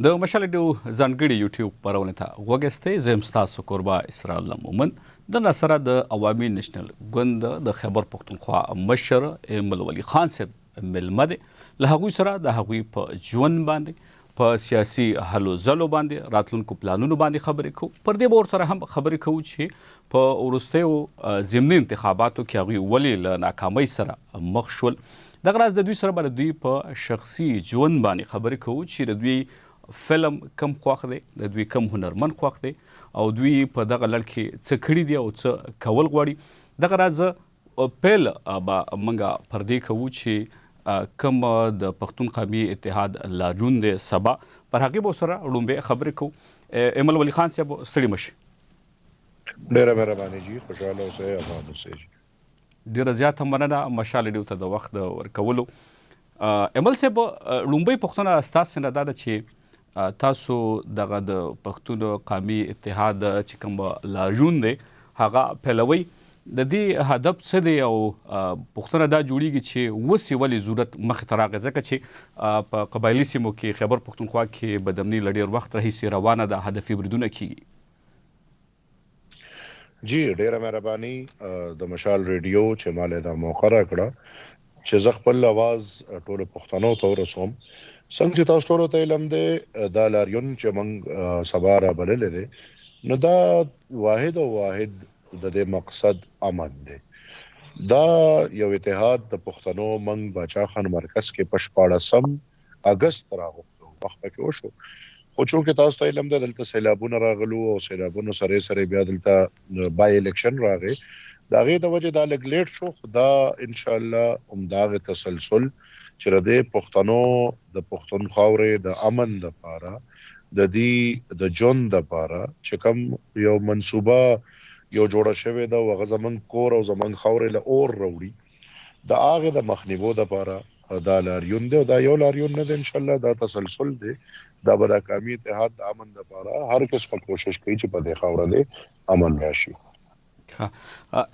د مشال ډیو ځانګړي یوټیوب خپرونې ته غوږ یاستئ. زه یم ستاسو کوربه اسرار الله مومن. د ناسره د عوامي نېشنل ګوند د خیبر پښتونخوا مشر ایمل ولي خان صاحب میلمه دی. له هغوی سره د هغوی په ژوند باندې، په سیاسي هلو ځلو باندې، راتلونکو پلانونو باندې خبرې کوو. پر دې به ورسره هم خبرې کوو چې په وروستیو ضمني انتخاباتو کې هغوی ولې له ناکامۍ سره مخ شول. دغه راز د دوی سره به د دوی په شخصي ژوند باندې خبرې کوو چې د دوی فلم کم خوښ دی، د دوی کم هنرمند خوښ دی او دوی په دغه لړ کې څه کړي دي او څه کول غواړي. دغه راز پیل به موږ پر دې کوو چې کوم د پښتون قومي اتحاد لاریون دی سبا، پر هغې به سره لومبۍ خبرې کوو. ایمل ولي خان صاحب ستړي مه شئ. ډېره مهرباني جي، خوشحاله اوسئ، افغان اوسئ. ډېره زیاته مننه مشال ډیو ته د وخت ورکولو. ایمل صاحب لومبۍ پوښتنه ستاسې نه دا ده چې تاسو دغه د پښتون قومي اتحاد چې کوم لاریون دی هغه پیلوئ. د دې هدف څه دی او پوښتنه دا جوړیږي چې اوس یې ولې ضرورت مخې ته راغی؟ ځکه چې په قبایلي سیمو کې خیبر پښتونخوا کې بدامني له ډېر وخت راهیسې روانه ده، هدفي بریدونه کیږي. جی ډېره مهرباني د مشال ریډیو چې ماله دا موقع راکړه چې زه خپل اواز ټولو پښتنو ته ورسوم. څنګه چې تاسو ټولو ته علم دی دا لاریون چې موږ سبا رابللی دی نو دا واحد د دې مقصد امن دی. دا یو اتحاد د پښتنو موږ باچا خان مرکز کې په 14 اګست راغوښتو، وخت پکې وشو. خو چونکې تاسو ته علم دی دلته سیلابونه راغلو او سیلابونو سره بیا دلته بای الیکشن راغی، د هغې د وجې دا لږ لیټ شو. خو دا انشاءالله همدغه تسلسل چې د پښتنو د پښتون خاورې د امن دپاره، د دې د ژوند دپاره چې کوم یو منصوبه یو جوړه شوې ده او هغه زموږ کور او زموږ خاورې له اور راوړي، د هغې د مخنیوو دپاره دا لاریون دی. او دا یو لاریون نه دی، انشاءالله دا تسلسل دی. دا به د قومي اتحاد د امن دپاره هر قسمه کوشش کوي چې په دې خاوره دی امن راشي.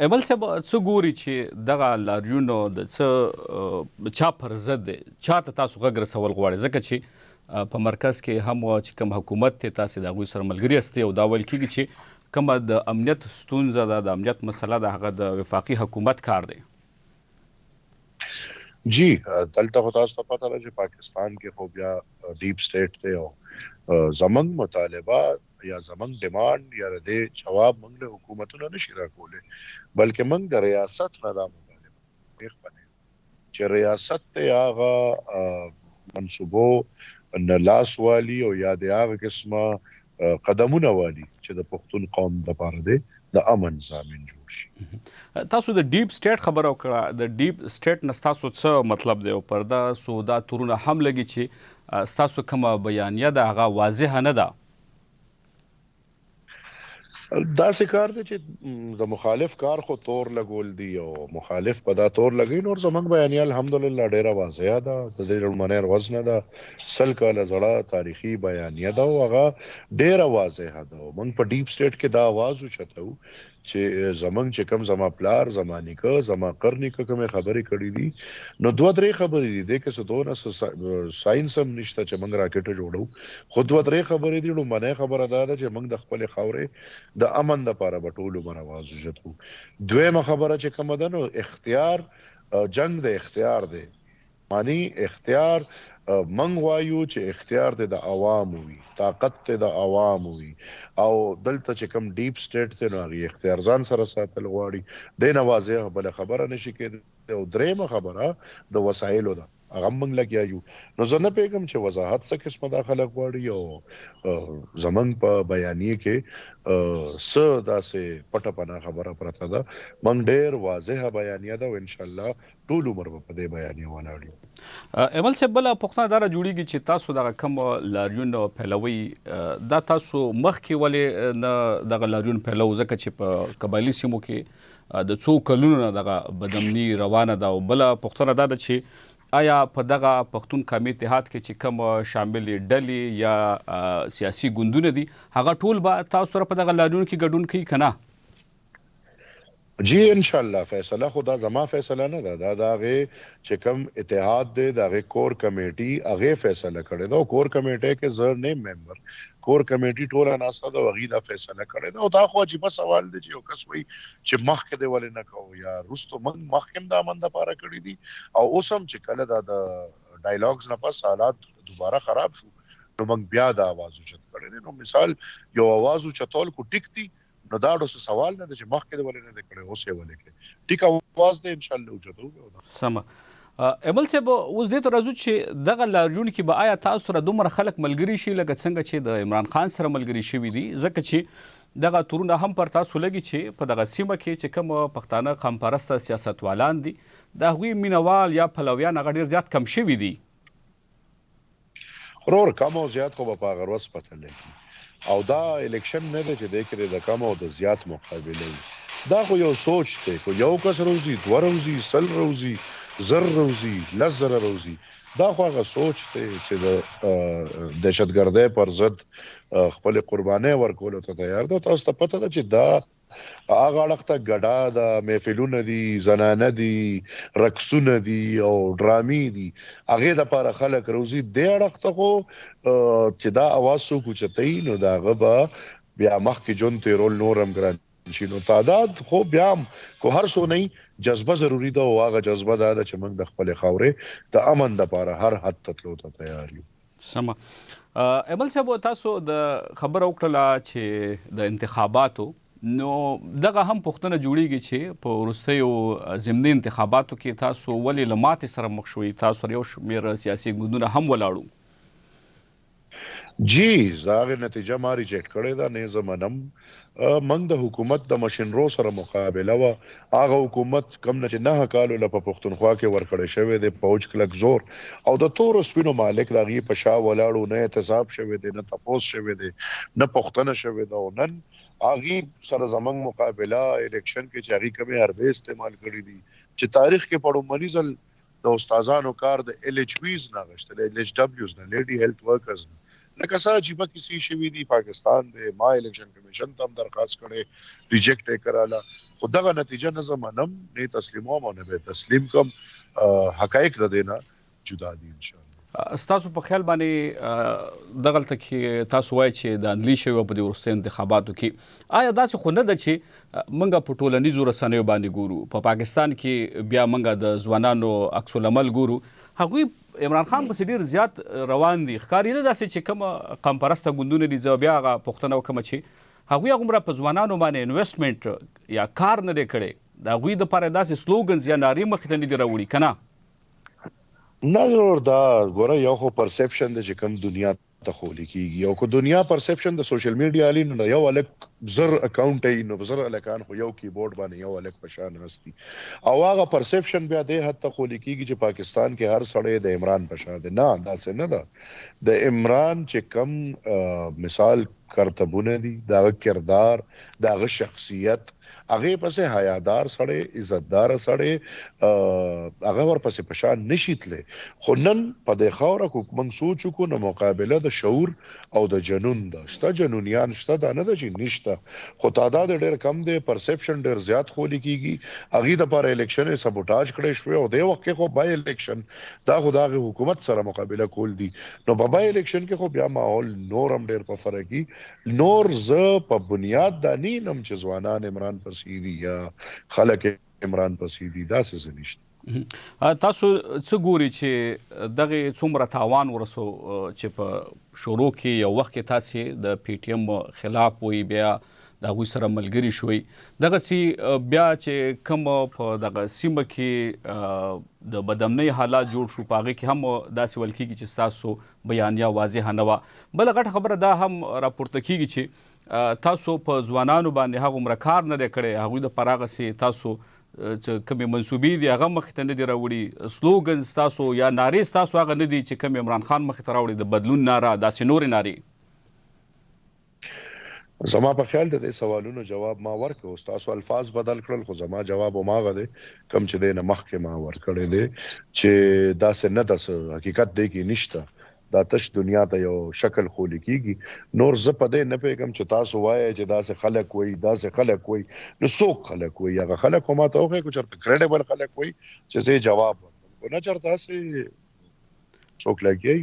ایمل صاحب څه ګوري چې دغه لاریونو د څه چا پر ضد دی؟ چا ته تاسو غږ رسول غواړئ؟ ځکه چې په مرکز کې هم چې کوم حکومت دی تاسې د هغوی سره ملګري یاستئ او دا ویل کېږي چې کومه د امنیت ستونزه ده، د امنیت مسله ده، هغه د وفاقي حکومت کار دی. جی دلته خو تاسو ته پته ده چې پاکستان کې خو بیا ډیپ سټیټ دی او زموږ مطالبه یا زموږ ډیمانډ یا د دې جواب موږ له حکومتونو نشي راکولی، بلکې موږ د ریاست نه دا مطالبه کوو چې ریاست ته هغه منصوبو نه لاس والي او یا د هغه قسمه قدمونه والي چې د پښتون قوم دپاره دی د امن ضامن جوړ شي. تاسو د ډیپ سټیټ خبره وکړه، د ډیپ سټیټ نه ستاسو څه مطلب دی؟ او پر داسو دا تورونه هم لګي چې ستاسو کومه بیانیه ده هغه واضحه نه ده. داسې کار دی چې د مخالف کار خو تور لګول دي او مخالف په دا تور لګوي. نور زموږ بیانیه الحمدلله ډېره واضحه ده، د دې لومړنۍ ورځ نه ده، 100 کاله زړه تاریخي بیانیه ده او هغه ډېره واضحه ده. موږ په ډیپ سټیټ کې دا آواز اوچتو چې زموږ چې کوم زما پلار، زما نیکه، زما قرنیکه کومې خبرې کړي دي نو 2-3 خبرې دي. دې کې څه دونه ساینس هم نشته چې موږ راکټ جوړو، خو 2-3 خبرې دي. لومړنۍ خبره دا ده چې موږ د خپلې خاورې د امن دپاره به ټول عمر آواز اوچتو. دویمه خبره چې کومه ده نو اختیار، جنگ د اختیار دی. معنی اختیار منګ وایو چې اختیار د عوامو وي، طاقت د عوامو وي، او دلته چې کوم ډیپ سټیټ ته نو هغې اختیار ځان سره ساتل غواړي. دې نه واضح بله خبره نشي کېدی. او درېیمه خبره د وسایلو ده، هغه موږ لګیا یو. نو زه نه پوهېږم چې وضاحت څه قسمه دا خلک غواړي او زموږ په بیانیې کې څه داسې پټه پناه خبره پرته ده. موږ ډېر واضحه بیانیه ده او انشاءالله ټول عمر به په دې بیانیه ولاړ یو. ایمل صاحب بله پوښتنه دا راجوړېږي چې تاسو دغه کوم لاریون پیلوئ، دا تاسو مخکې ولې نه دغه لاریون پیلو؟ ځکه چې په قبایلي سیمو کې د څو کلونو نه دغه بدامني روانه ده. او بله پوښتنه دا ده چې آیا په دغه پښتون قومي اتحاد کې چې کوم شاملې ډلې یا سیاسي ګوندونه دي هغه ټول به تاسو سره په دغه لاریون کې ګډون کوي که نه؟ جی ان شاء الله فیصله خدا زما فیصله نه ده دا د هغې چې کوم اتحاد دی د هغې کور کمیټي هغې فیصله کړې ده او کور کمیټۍ کې زه نیم ممبر کور کمیټي ټوله ناسته ده او هغې دا فیصله کړې ده او دا خو عجیبه سوال دی چې یو کس وایي چې مخکې دی ولې نه کوو یا وروستو موږ مخکې هم دا امن دپاره کړي دي او اوس هم چې کله دا د ډایلاګز نه پس حالات دوباره خراب شو نو موږ بیا دا آواز اوچت کړی دی نو مثال یو آواز اوچتول کو ټیک دی نو دا ډول سوال نه چې مخکې د ولې نه کړي اوس یې ولې کې ټیک اواز دی ان شاء الله اوچتو سم ایمل صاحب اوس دې ته راځو چې دغه لاریونکي به آیا تاسو سره دومره خلک ملګري شي لکه څنګه چې د عمران خان سره ملګري شوي دي ځکه چې دغه تورونه هم پر تاسو لګي چې په دغه سیمه کې چې کوم پښتانه قوم پرسته سیاستوالان دي د هغوی مینوال یا پلویان هغه ډېر زیات کم شوي دي ورور کم او زیات خو به په هغه ورځ پته لګي او دا الیکشن نه دی چې دی کې د کم او د زیات مقابله وي دا خو یو سوچ دی خو یو کس روزي دوه روزي سل روزي زر روزي لس زره روزي دا خو هغه سوچ دی چې د دهشتګردۍ پر ضد خپل قربانۍ ورکولو ته تیار ده تاسو ته پته ده چې دا هغه اړخ ته ګډا د محفلونه دي زنانه دي رقصونه دي او ډرامې دي هغې دپاره خلک روزي دې اړخ ته خو چې دا اواز څوک اوچتوي نو د هغه به بیا مخکې ژوند تېرول نور هم ګران شي نو تعداد خو بیا هم کو هر څو نه جذبه ضروري ده او هغه جذبه دا ده چې موږ د خپلې خاورې د امن دپاره هر حد ته تلو ته تیار یو سمه ایمل صاحب تاسو د خبره وکړله چې د انتخاباتو نو دغه هم پوښتنه جوړیږي چې په وروستیو ضمني انتخاباتو کې تاسو ولې له ماتې سره مخ شوئ تاسو سره یو شمېر سیاسي ګوندونه هم ولاړو جی زه هغې نتیجه ما ریجیکټ کړې ده نه زه منم موږ د حکومت د مشنرو سره مقابله وه هغه حکومت کم نه چې 9 کالو له په پښتونخوا کې ورکړی شوی دی پوج کلک زور او د تورو سپینو مالک د هغې په شا ولاړو نه احتساب شوی دی نه تپوس شوی دی نه پوښتنه شوې ده او نن هغې سره زموږ مقابله الیکشن کې چې هغې کمې حربې استعمال کړي دي چې تاریخ کې په لومړني ځل د استادانو کار د LHWs نه غشتل LHWs نه لیډي هیلث ورکرز لکه څه عجیبه کیسې شوي دي پاکستان د ما الیکشن کمیشن ته هم درخواست کړی ریجیکټ یې کراله خو دغه نتیجه نه زه منم نه تسلیموم او نه به تسلیم کوم حقایق د دې نه جدا دي انشاءالله ستاسو په خیال باندې دغلته کې تاسو وایئ چې د اندلي شوی په دې وروستیو انتخاباتو کې آیا داسې خو نه ده چې موږ په ټولنیزو رسنیو باندې ګورو په پاکستان کې بیا موږ د ځوانانو عکس العمل ګورو هغوی عمران خان پسې ډېر زیات روان دي ښکاري نه داسې چې کوم قوم پرسته ګوندونه دي زه بیا هغه پوښتنه وکړم چې هغوی هغومره په ځوانانو باندې انویسټمنټ یا کار نه دی کړی د هغوی دپاره داسې سلوګنز یا نارې مخې ته نه دي راوړي که نه نه ضرور دا ګوره یو خو پرسپشن دی چې کوم دنیا ته خولی کیږي او که دنیا پرسپشن د سوشل میډیا علی نو یو الک زر اکاونټ ای نو زر الکان خو یو کیبورډ باندې یو الک پشان هستی او هغه پرسپشن بیا د حد ته خولی کیږي چې پاکستان کې هر سړی د عمران پشان دی نه دا څه نه ده د عمران چې کم مثال کرتبونه دي داغه کردار داغه شخصیت هغه پسې حیادار سړی عزتدار سړی هغه ورپسې پشان نشیتله خو نن په د خاوره کو موږ سوچ کو نو مقابله د شعور او د جنون ده شته جنونیان شته دا نه ده چې نشته خو تعداد ډېر کم دی پرسپشن ډېر زیات خولی کیږي هغې دپاره الیکشن یې سبوټاج کړی شوی او دې وخت کې خو بای الیکشن دا خو د هغې حکومت سره مقابله کول دي نو په بای الیکشن کې خو بیا ماحول نور هم ډېر په فرقي نور زه په بنیاد دا نه یم چې ځوانان عمران پسې دي یا خلک عمران پسې دي داسې څه نشته تاسو څه ګوري چې دغه څومره تاوان ورسو چې په شروع کې یو وخت کې تاسې د پی ټی ایم خلاف وي بیا د هغوی سره ملګري شوئ دغسې بیا چې کوم په دغه سیمه کې د بدامنۍ حالات جوړ شو په هغې کې هم داسې ویل کېږي چې ستاسو بیانیه واضحه نه وه بله غټه خبره دا هم راپورته کېږي چې تاسو په ځوانانو باندې هغومره کار نه دی کړی هغوی دپاره هغسې تاسو چې کومې منصوبې دي هغه مخې ته نه دي راوړي سلوګنز ستاسو یا نارې ستاسو هغه نه دي چې کوم عمران خان مخې ته راوړي د بدلون ناره داسې نورې نارې زما په خیال د دې سوالونو جواب ما ورکړ او تاسو الفاظ بدل کړل خو زما جواب هماغه دی کم چې دی نه مخکې ما ورکړی دی چې داسې نه ده حقیقت دی کې نشته دا تش دنیا ته یو شکل خول کیږي نور زه په دې نه پیګم چې تاسو وایي چې دا سه خلک وایي دا سه خلک وایي نو څوک خلک وایي هغه خلک هم ته اوخه کو چرته کریډیبل خلک وایي چې زه جواب ورکړم نه چرته سه څوک لګي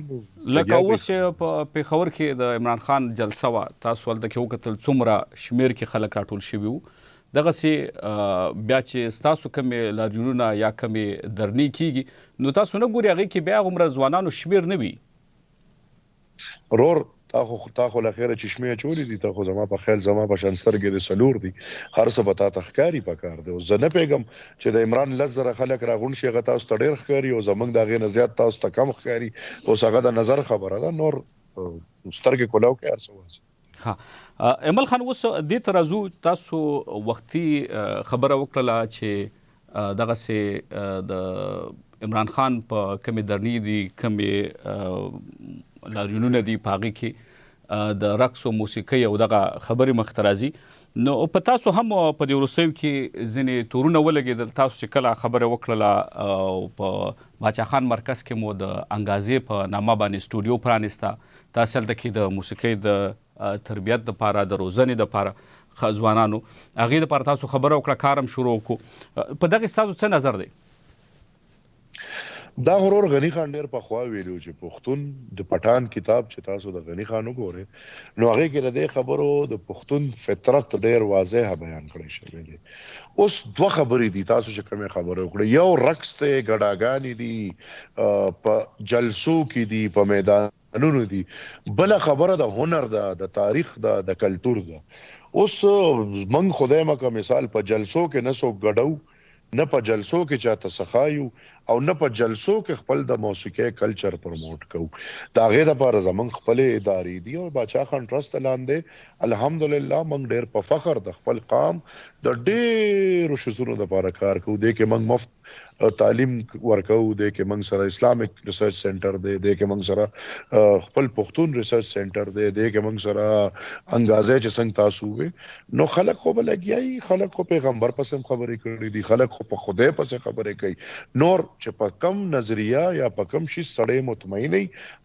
لکه اوس په پیښور کې د عمران خان جلسه وا تاسو ولته کې وکتل څومره شمیر کې خلک راټول شوي وو دغه سي بیا چې تاسو کومې لاریونونه یا کومې درنی کیږي نو تاسو نه ګوري هغه کې بیا عمر ځوانانو شمیر نه وي رور تا خو لخيره چشمه چولې دي تا خو زما په خیال زما په شانستر کې د سلور دي هر څه بتا تخکاری پکار دی او زه نه پیګم چې د عمران لزر خلک راغون شي غتا تاسو ډېر خکاری او زمنګ دا غي نه زیات تاسو ته کم خکاری او څنګه د نظر خبره ده نور سترګې کولاو کې هر څه وځي ها امل خان اوس دې ترازو تاسو وختي خبره وکړه چې دغه سي د عمران خان په کمی درنی دي کمی لاریونونه دي پاغي کې د رقص او موسیقي او دغه خبرې مخترازي نو په تاسو هم په دې وروستیو کې ځینې تورونه ولګېدل تاسو چې کله خبره وکړله او په باچا خان مرکز کې مو د انګازې په نامه باندې سټوډیو پرانیسته تاسو هلته کې د موسیقۍ د تربیت دپاره د روزنې دپاره ځوانانو هغې دپاره تاسو خبره وکړه کارم شروع وکړو په دغې ستاسو څه نظر دی دا غرور غنی خان ډیر په خوا ویلو چې پښتون د پټان کتاب چې تاسو د غنی خان وګورئ نو هغه کې د خبرو د پښتون فطرت ډیر واضح بیان کړی شوی دی اوس دوه خبرې دي تاسو چې کومه خبره وکړه یو رقص ته غډاګانی دي په جلسو کې دي په میدانونو دي بل خبره د هنر د تاریخ د کلچر ده اوس من خدای مکه مثال په جلسو کې نسو غډو نه په جلسو کې چاته سخایو او نه په جلسو کې خپل د موسیقي کلچر پروموټ کوو دا غیر لپاره زمون خپل ادارې دي او باچا خان ټرست لاندې الحمدلله موږ ډېر په فخر د خپل قام د ډېر شزونو لپاره کار کوو د کې موږ مفت تعلیم ورکو د کې موږ سره اسلامیک ریسرچ سنټر دی د کې موږ سره خپل پښتون ریسرچ سنټر دی د کې موږ سره انګازې چې څنګه تاسو وي نو خلک خو بلګیای خلک خو پیغمبر پسم خبرې کړې دي خلک خو په خدای پسې خبرې کوي نور چې په کم نظریه یا په کم شي سړی مطمئن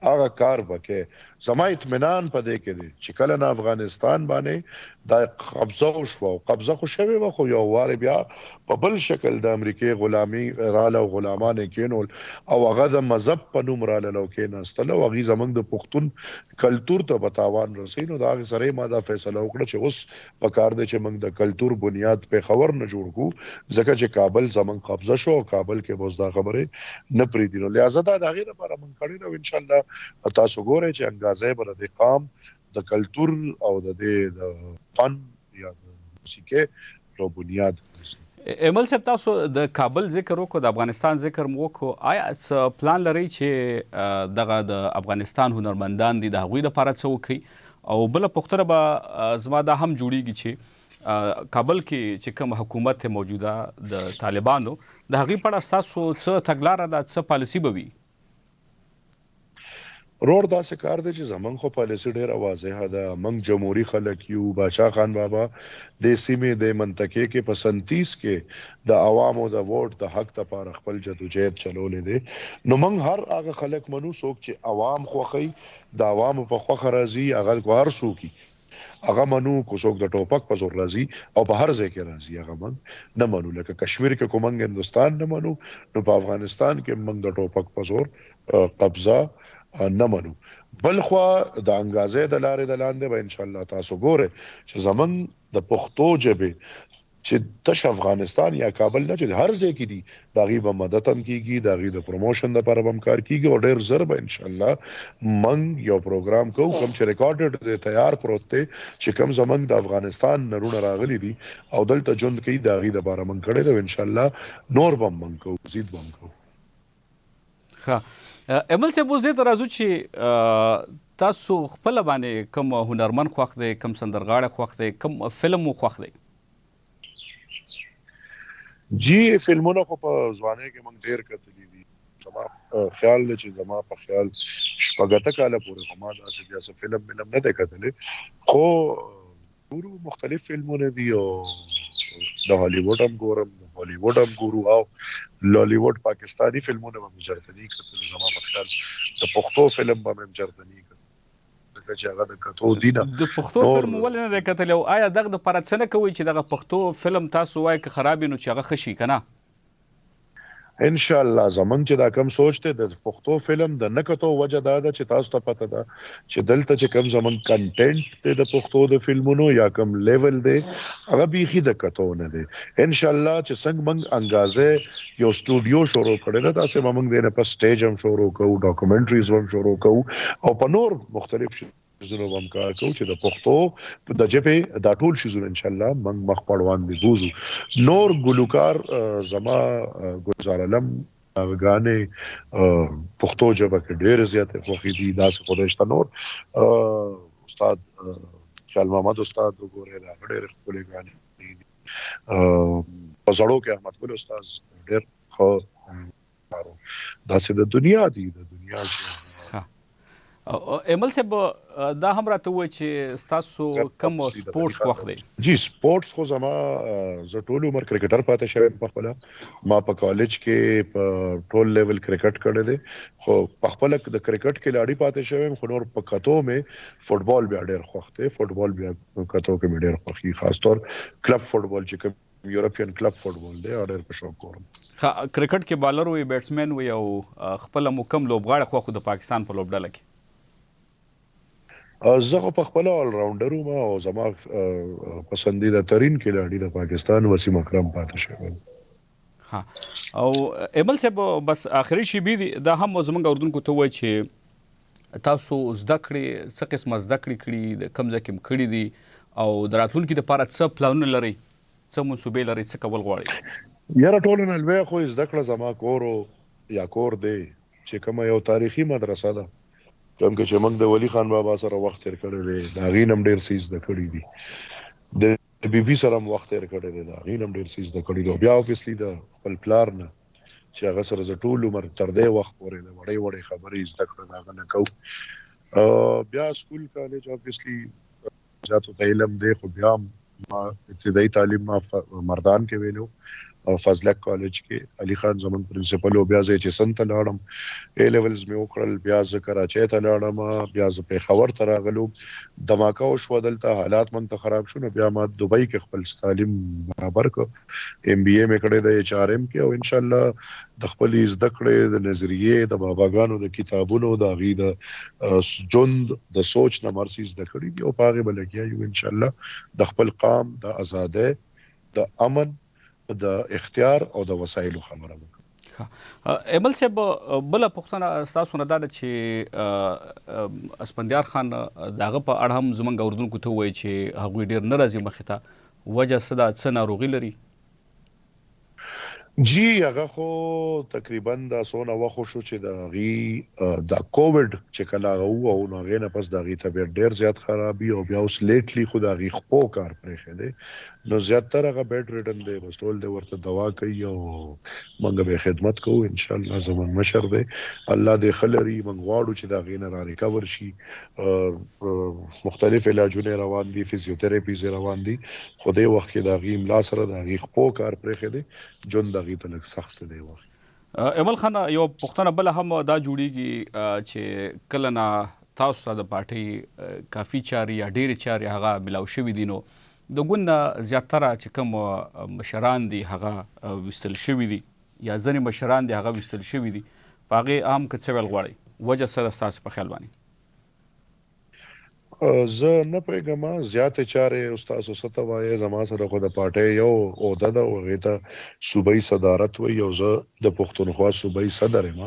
هغه کار وکړي زما اطمینان پدې کې دي چې کله نه افغانستان باندې دا قبضه شو قبضه خو شوی و خو یو واره بیا په بل شکل د امریکای غلامی رااله غلامان کینول او هغه د مذهب په نوم رااله لو کېناستل او هغه زمنګ د پښتون کلچر ته بتاوان رسینو دا سره ما دا فیصله وکړه چې اوس په کار دی چې موږ د کلچر بنیاد په خبر نه جوړ کو ځکه چې کابل زمنګ قبضه شو کابل کې بوز دا خبره نه پری دي نو لہذا دا غیر لپاره موږ کړی نو ان شاء الله تاسو ګورئ چې انګازې بر د قام د کلچر او د فن یا موسیقي په بنیاد امل صاحب تاسو د کابل ذکر وکړو د افغانستان ذکر مو وکړو آیا څه پلان لرئ چې دغه د افغانستان هنرمندان دي د هغوی لپاره څه وکړي او بله پوښتنه به زما دا هم جوړیږي چې کابل کې چې کوم حکومت موجوده د طالبانو د هغې په اړه ستاسو څه تګلاره ده څه پالیسي به وي رور داسې کار دی چې زمونږ خو پالیسي ډېره واضحه ده موږ جمهوري خلک یو باچا خان بابا د سیمې د منطقې کې په 37 کې د عوامو د ووټ د حق لپاره خپل جدوجہد چلولې دي نو موږ هر هغه خلک منو څوک چې عوام خوښي د عوامو په خوښه راځي هغه کو هر څوک هغه منو کو څوک د ټوپک په زور راځي او په هر ځای کې راځي هغه موږ نه منو لکه کشمیر کې کومنګ هندستان نه منو نو په افغانستان کې موږ د ټوپک په زور قبضه نه منو بل خو د انګازې د لارې د لاندې به ان شاء الله تاسو ګوره چې زمون د پښتو ژبه چې تش افغانستان یا کابل نه چې هر ځای کې دي داغي به مدد هم کیږي داغي د پروموشن لپاره هم کار کیږي او ډېر زر به ان شاء الله من یو پروګرام کوم کوم چې ریکارډډ دی تیار پروت دی چې کوم زمون د افغانستان نرونه راغلي دي او دلته جون کوي داغي د لپاره من کړي دا ان شاء الله نور به من کو زید بم کو ها امل صاحب اوس دې ته راځو چې تاسو خپل باندې کوم هنرمن خوښ دی کوم سندرغاړی خوښ دی کوم فلم مو خوښ دی جی فلمونه خو په ځوانۍ کې موږ ډېر کتلي دي زما خیال دی چې زما په خیال شپږ کاله پورې خو ما داسې بیا څه فلم نه دی کتلی خو ګورو مختلف فلمونه دي او د هالیوډ هم ګورم هالیوډ هم ګورو او لالیوډ پاکستانی فلمونه هم جرته دي کتل زما په خیال د پښتو فلم به مې چرته چې هغه د کتو دینه د پښتو فلم ولې نه دی کتلی او آیا دغه دپاره څه نه کوئ چې دغه پښتو فلم تاسو وایئ که خراب وي نو چې هغه ښه شي که نه ان شاء الله زمونږ چې دا کم سوچ دی د پښتو فلم د نه کتو وجه دا ده چې تاسو ته پته ده چې دلته چې کم زمونږ کنټینټ دی د پښتو د فلمونو یا کم لیول دی هغه بیخي د کتو نه دی ان شاء الله چې څنګه موږ انګازې یو سټوډیو شروع کړی ده داسې به موږ دی نه په سټیج هم شروع کوو ډاکومنټریز هم شروع کوو او په نور مختلف شیزونو هم کار کوو چې د پښتو د ژبې دا ټول شیزونه ان شاء الله موږ مخ په وړاندې بوزو نور ګلوکار زما ګلزار علم غانې پښتو ژبه کې ډېر زیاتې خوښې دي داسې خدای شته نور استاد خیال محمد استاد وګورئ دا ډېر ښکلې غانې دي په زړو کې احمد ګل استاد ډېر ښه داسې د دنیا دي د دنیا ایمل صاحب دا هم راته ووایي چې ستاسو کوم سپورټس خوښ دی جی سپورټس خو زما زه ټول عمر کرکټر پاتې شوی یم پخپله ما په کالج کې په ټول لیول کرکټ کړی دی خو پخپله د کرکټ کلاړي پاتې شوی یم خو نور په کتو مې فوټبال بیا ډېر خوښ دی فوټبال بیا کتو کې مې ډېر خوښ خاص طور کلب فوټبال چې کوم یورپین کلب فوټبال دی ډېر په شوق کوم کرکټ کې بالر وي بیټسمین وي او خپله مو کوم لوبغاړی خوښ د پاکستان په لوبډله کې زه خو په خپل آل راونډر وم او زما پسندیده ترین کلاړي د پاکستان وسیم اکرم پاتې شوی ها او ایمل صاحب بس آخري شی بي دا هم زمونږ اردوونکو ته وایي چې تاسو زده کړې څه قسمه زده کړې کړي د کوم ځای کې کړي دي او د راتلونکي دپاره څه پلانونه لرئ څه منصوبې لرئ څه کول غواړئ یاره ټولو نه لویه خو زده کړه زما کور یا کور دی چې کومه یو تاریخي مدرسه ده کوم چې موږ د ولی خان بابا سره وخت تیر کړی دی دا غینم ډیر سیز د کړی دی د بی بی سره وخت تیر کړی دی دا غینم ډیر سیز د کړی دی بیا اوبویسلی د خپل پلار نه چې هغه سره ز ټول عمر تر دې وخت پورې د وړې وړې خبرې زده کړه دا نه کو بیا سکول کالج اوبویسلی ذاتو ته علم دی خو بیا ما ابتدایي تعلیم ما مردان کې ویلو او فضلک کالج کې علي خان زمون پرنسپل او بیا چې سنت لاړم ای لیولز مې وکړل بیا زه کراچۍ ته لاړم بیا زه پیښور ته راغلم دماکه وشو دلته حالات من ته خراب شو نو بیا ما دوبۍ کې خپل تعلیم برابر کو ام بي اي مې کړی د ایچ ار ام کې او ان شاء الله د خپل زده کړې د نظریې د باباګانو د کتابونو د غي د ژوند د سوچ نه مرسي زده کړې دی او پاغه بلګیا یو ان شاء الله د خپل قام د آزادۍ د امن د اختیار او د وسایلو خبره وکړه ایمل صاحب بله پوښتنه ستاسو نه دا ده چې اسفندیار خان د هغه په اړه هم زموږ اردوونکو ته ووایي چې هغوی ډېر نه راځي مخې ته وجه څه ده څه ناروغي لري جی هغه خو تقریبا دا سونه وخت شو چې د غي د کووډ چې کله او نو غي نه پس د غي طبيعت ډیر زیات خرابي او بیا اوس لیټلی خو د غي خپو کار پرې خېده نو زیاتره هغه بیډ ریډن دی بس ټول د ورته دوا کوي او موږ به خدمت کوو ان شاء الله زمون مشر دی الله دې خلري موږ غواړو چې د غي نه را ریکور شي مختلف علاجونه روان دي فزیوتراپیز روان دي خو دې وخت کې د غي ملا سره د غي خپو کار پرې خېده جون د غي ته لږ سخت دی وخت ایمل خان یو پوښتنه بل هم دا جوړیږي چې کله نه تاسو ته د پارټۍ کافي چاري یا ډېرې چاري هغه ملاو شوي دي نو د ګوند نه زیاتره چې کوم مشران دي هغه ویستل شوي دي یا ځینې مشران دي هغه ویستل شوي دي په هغې عام که څه ویل غواړئ وجه څه ده ستاسې په خیال باندې زه نه پوهېږم زیاتې چارې استاد څه ته وایي زما سره خو د پارټۍ یو عهده ده او هغې ته صوبایي صدارت وایي او زه د پښتونخوا صوبایي صدر یم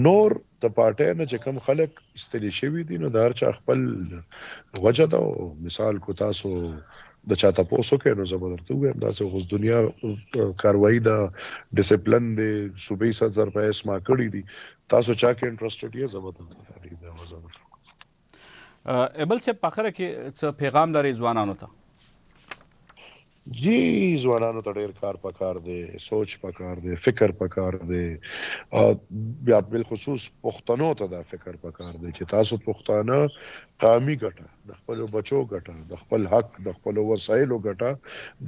نور د پارټۍ نه چې کوم خلک ایستلي شوي دي نو د هر چا خپل وجه ده او مثال کو تاسو د چا تاسو کې نو زه به درته ووایم داسې اوس دنیا کاروایي د ډسپلن د صوبایي صدر په حیث ما کړي دي تاسو چا کې انټرسټډ یې زه به درته ایبل صاحب په اخره کې څه پیغام لري ځوانانو ته جی ځوانانو ته ډېر کار پکار دی سوچ پکار دی فکر پکار دی بیا بالخصوص پښتنو ته دا فکر پکار دی چې تاسو پښتانه قومي ګټه د خپل بچو ګټه، د خپل حق، د خپل وسایلو ګټه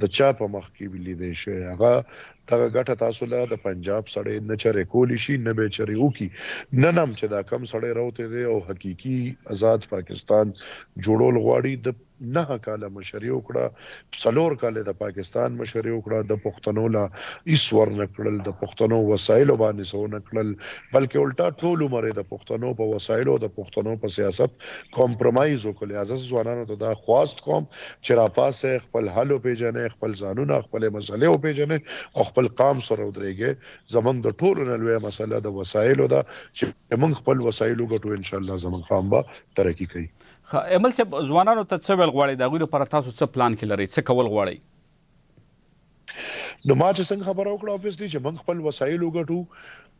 د چا په مخ کې لیدې شي. هغه دغه ګټه تاسو له د پنجاب سړی نه چرې کولی شي، نه به چرې وکړي. نن هم چې دا کم سړی راوتی دی او حقیقي آزاد پاکستان جوړول غواړي، د 9 کاله مشري وکړه، 4 کاله د پاکستان مشري وکړه، د پښتنو لا ایس ور نه کړل، د پښتنو وسایلو باندې سو نه کړل، بلکې الټا ټول عمر د پښتنو په وسایلو او د پښتنو په سیاست کمپرمایز وکړي. عزیز ځوانانو ته دا خواست کوم چې راپاسه خپل حل پیژنې، خپل ځانونه، خپل مسلې پیژنې او خپل قام سره ودرېږي. زمونږ د ټولو نه لویه مسله د وسایلو ده چې موږ خپل وسایلو ګټو، ان شاء الله زمونږ قام به ترقی کوي. ایمل صاحب، ځوانانو ته څه ویل غواړئ؟ د هغوی لپاره تاسو څه پلان کې لرئ؟ څه کول غواړئ؟ نو ما چې څنګه خبره وکړه، اوبویسلی چې موږ خپل وسایلو ګټو.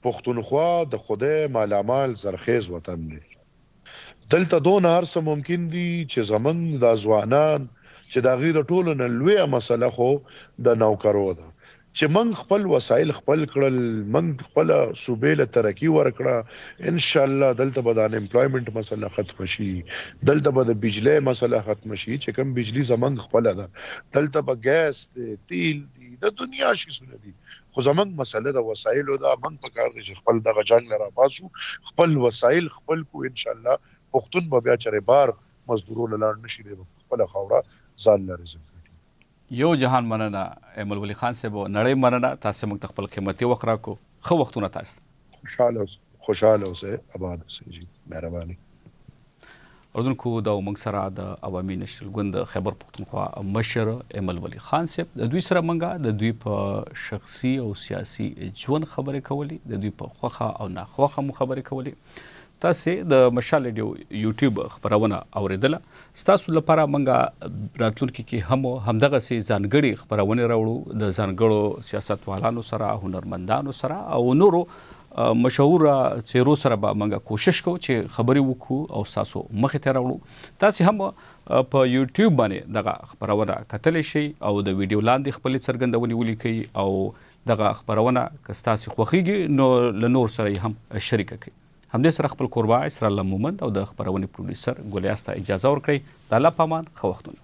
پښتونخوا د خدای مالامال زرخیز وطن دی. دلته دونه هر څه ممکن دي چې زمونږ د ځوانان چې د هغوی د ټولو نه لویه مسله خو د نوکرو ده، چې موږ خپل وسایل خپل کړل، موږ خپل صوبې له ترقي ورکړه. ان شاء الله دلته به د انپلویمنت مسله ختم شي، دلته به د بجلی مسله ختم شي چې کوم بجلی زمونږ خپله ده، دلته به ګیس دی، تیل دی، د دنیا شیزونه دي. خو زمونږ مسله د وسایلو ده. موږ په کار دی چې خپل دغه جنګ نه راپاسو، خپل وسایل خپل کو. ان شاء الله پښتون به بیا چرې بار مزدورونه لاړ نشي، دی به خپله خاوره ځان له رزق. یو جهان مننه ایمل ولی خان صاحب، نړۍ مننه. تاسو موږ ته خپل قیمتي وخت راکړو. ښه وختونه تاسو. خوشحاله اوسئ، آباد اوسئ. جی مهرباني. اردوونکو، دا موږ سره د عوامي نېشنل ګوند د خیبر پښتونخوا مشر ایمل ولی خان صاحب، د دوی سره موږ د دوی په شخصي او سیاسي ژوند خبرې کولې، د دوی په خوښه او ناخوښه مو خبرې کولې. تاسې د مشال ریډیو یوټیوب خپرونه اورېدله. ستاسو لپاره موږ راتلونکي کې هم همدغسې ځانګړي خپرونې راوړو د ځانګړو سیاستوالانو سره، هنرمندانو سره او نورو مشهوره څیرو سره به موږ کوشش کوو چې خبرې وکړو او ستاسو مخې ته راوړو. تاسې هم په یوټیوب باندې دغه خپرونه کتلی شئ او د ویډیو لاندې خپلې څرګندونې ولیکئ او دغه خپرونه که ستاسې خوښیږي نو له نور سره یې هم شریکه کړئ. همدې سره خپل کوربه اسرار الله مومند او د خپرونې پروډیوسر ګل یاس ته اجازه ورکړئ. د الله په امان، ښه وختونه.